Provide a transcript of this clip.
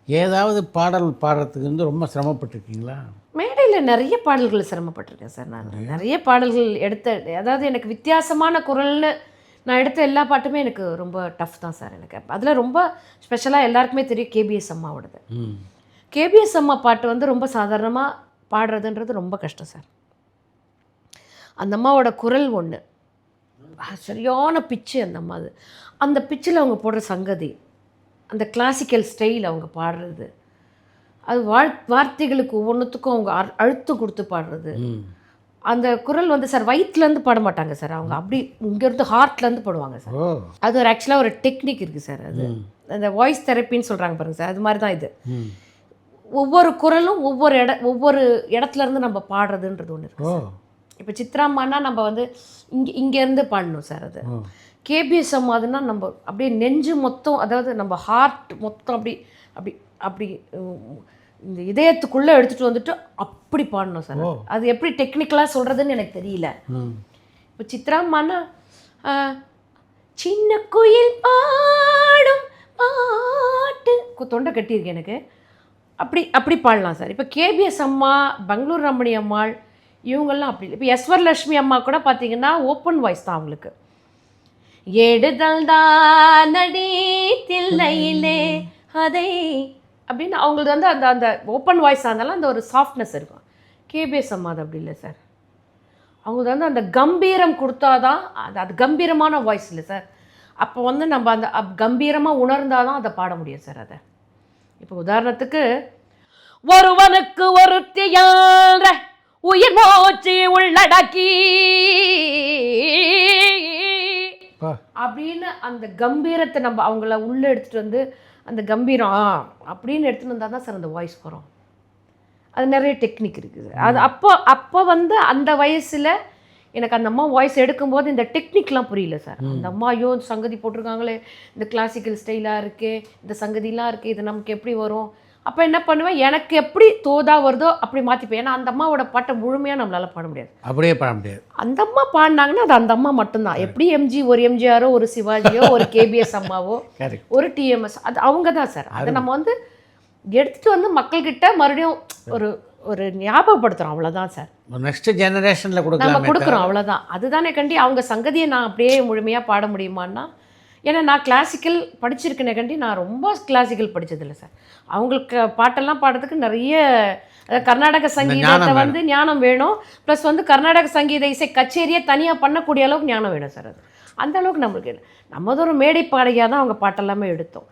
ஏதாவது பாடல் பாடுறதுக்கு வந்து ரொம்ப சிரமப்பட்டிருக்கீங்களா? மேடையில் நிறைய பாடல்கள் சிரமப்பட்டிருக்கேன் சார். நான் நிறைய பாடல்கள் அதாவது எனக்கு வித்தியாசமான குரல்னு நான் எடுத்த எல்லா பாட்டுமே எனக்கு ரொம்ப டஃப் தான் சார். எனக்கு அதில் ரொம்ப ஸ்பெஷலாக எல்லாருக்குமே தெரியும் கேபிஎஸ் அம்மாவோடது. கேபிஎஸ் அம்மா பாட்டு வந்து ரொம்ப சாதாரணமாக பாடுறதுன்றது ரொம்ப கஷ்டம் சார். அந்த அம்மாவோட குரல் ஒன்று சரியான பிச்சு. அந்த அம்மா அந்த பிச்சில் அவங்க போடுற சங்கதி, அந்த கிளாசிக்கல் ஸ்டைல் அவங்க பாடுறது, அது வார்த்தைகளுக்கு ஒவ்வொன்றுத்துக்கும் அவங்க அழுத்தம் கொடுத்து பாடுறது. அந்த குரல் வந்து சார் வயிற்றுலேருந்து பாட மாட்டாங்க சார். அவங்க அப்படி இங்கேருந்து ஹார்ட்லேருந்து பாடுவாங்க சார். அது ஒரு ஆக்சுவலாக ஒரு டெக்னிக் இருக்குது சார். அது அந்த வாய்ஸ் தெரப்பின்னு சொல்கிறாங்க பாருங்கள் சார், அது மாதிரி தான் இது. ஒவ்வொரு குரலும் ஒவ்வொரு இடத்துலேருந்து நம்ம பாடுறதுன்றது ஒன்று இருக்குது சார். இப்போ சித்ராம்மானா நம்ம வந்து இங்கேருந்து பாடணும் சார். அது கேபிஎஸ் அம்மாதுன்னா நம்ம அப்படியே நெஞ்சு மொத்தம், அதாவது நம்ம ஹார்ட் மொத்தம் அப்படி அப்படி அப்படி இந்த இதயத்துக்குள்ளே எடுத்துகிட்டு வந்துட்டு அப்படி பாடணும் சார். அது எப்படி டெக்னிக்கலாக சொல்கிறதுன்னு எனக்கு தெரியல. இப்போ சித்ராம்மானா சின்ன குயில் பாடும் பாட்டு தொண்டை கட்டியிருக்கு எனக்கு, அப்படி பாடலாம் சார். இப்போ கேபிஎஸ் அம்மா, பெங்களூர் ரமணி அம்மாள், இவங்கெல்லாம் அப்படி இல்லை. இப்போ எஸ்வரலட்சுமி அம்மா கூட பார்த்தீங்கன்னா ஓப்பன் வாய்ஸ் தான் அவங்களுக்கு. எடுதல் தான் நடி தில்லையிலே அதை அப்படின்னு அவங்களுக்கு வந்து அந்த அந்த ஓப்பன் வாய்ஸாக இருந்தாலும் அந்த ஒரு சாஃப்ட்னஸ் இருக்கும். கேபிஎஸ் அம்மா அது அப்படி இல்லை சார். அவங்களுக்கு வந்து அந்த கம்பீரம் கொடுத்தாதான் அது கம்பீரமான வாய்ஸ் இல்லை சார். அப்போ வந்து நம்ம அந்த கம்பீரமாக உணர்ந்தால் தான் அதை பாட முடியும் சார். அதை இப்போ உதாரணத்துக்கு, ஒருவனுக்கு ஒருத்தியார உயிர் மூச்சு உள்ளடக்கி அப்படின்னு அந்த கம்பீரத்தை நம்ம அவங்கள உள்ளே எடுத்துகிட்டு வந்து அந்த கம்பீரம் அப்படின்னு எடுத்துகிட்டு வந்தால் தான் சார் அந்த வாய்ஸ் வரும். அது நிறைய டெக்னிக் இருக்குது. அது அப்போ வந்து அந்த வயசில் எனக்கு அந்த அம்மா வாய்ஸ் எடுக்கும்போது இந்த டெக்னிக்லாம் புரியல சார். அந்த அம்மா ஐயோ சங்கதி போட்டிருக்காங்களே, இந்த கிளாசிக்கல் ஸ்டைலாக இருக்குது, இந்த சங்கதிலாம் இருக்குது, இது நமக்கு எப்படி வரும். அப்போ என்ன பண்ணுவேன், எனக்கு எப்படி தோதா வருதோ அப்படி மாற்றிப்பேன். ஏன்னா அந்த அம்மாவோட பாட்டை முழுமையாக நம்மளால் பாட முடியாது, அப்படியே பாட முடியாது. அந்த அம்மா பாடினாங்கன்னா அது அந்த அம்மா மட்டும்தான். எப்படி ஒரு எம்ஜிஆரோ, ஒரு சிவாஜியோ, ஒரு கேபிஎஸ் அம்மாவோ, ஒரு டிஎம்எஸ், அது அவங்க தான் சார். அதை நம்ம வந்து எடுத்துகிட்டு வந்து மக்கள்கிட்ட மறுபடியும் ஒரு ஞாபகப்படுத்துகிறோம், அவ்வளோதான் சார். நெக்ஸ்ட் ஜெனரேஷனில் நம்ம கொடுக்குறோம், அவ்வளோதான். அதுதானே கண்டி அவங்க சங்கதியை நான் அப்படியே முழுமையாக பாட முடியுமான்னா, ஏன்னா நான் கிளாசிக்கல் படிச்சிருக்கேனே கண்டி நான் ரொம்ப கிளாசிக்கல் படித்ததில்லை சார். அவங்களுக்கு பாட்டெல்லாம் பாடுறதுக்கு நிறைய கர்நாடக சங்கீதத்தை வந்து ஞானம் வேணும். ப்ளஸ் வந்து கர்நாடக சங்கீத இசை கச்சேரியை தனியாக பண்ணக்கூடிய அளவுக்கு ஞானம் வேணும் சார். அது அந்த அளவுக்கு நம்மளுக்கு நம்மது ஒரு மேடை பாடகையாக தான் அவங்க பாட்டெல்லாமே எடுத்தோம்.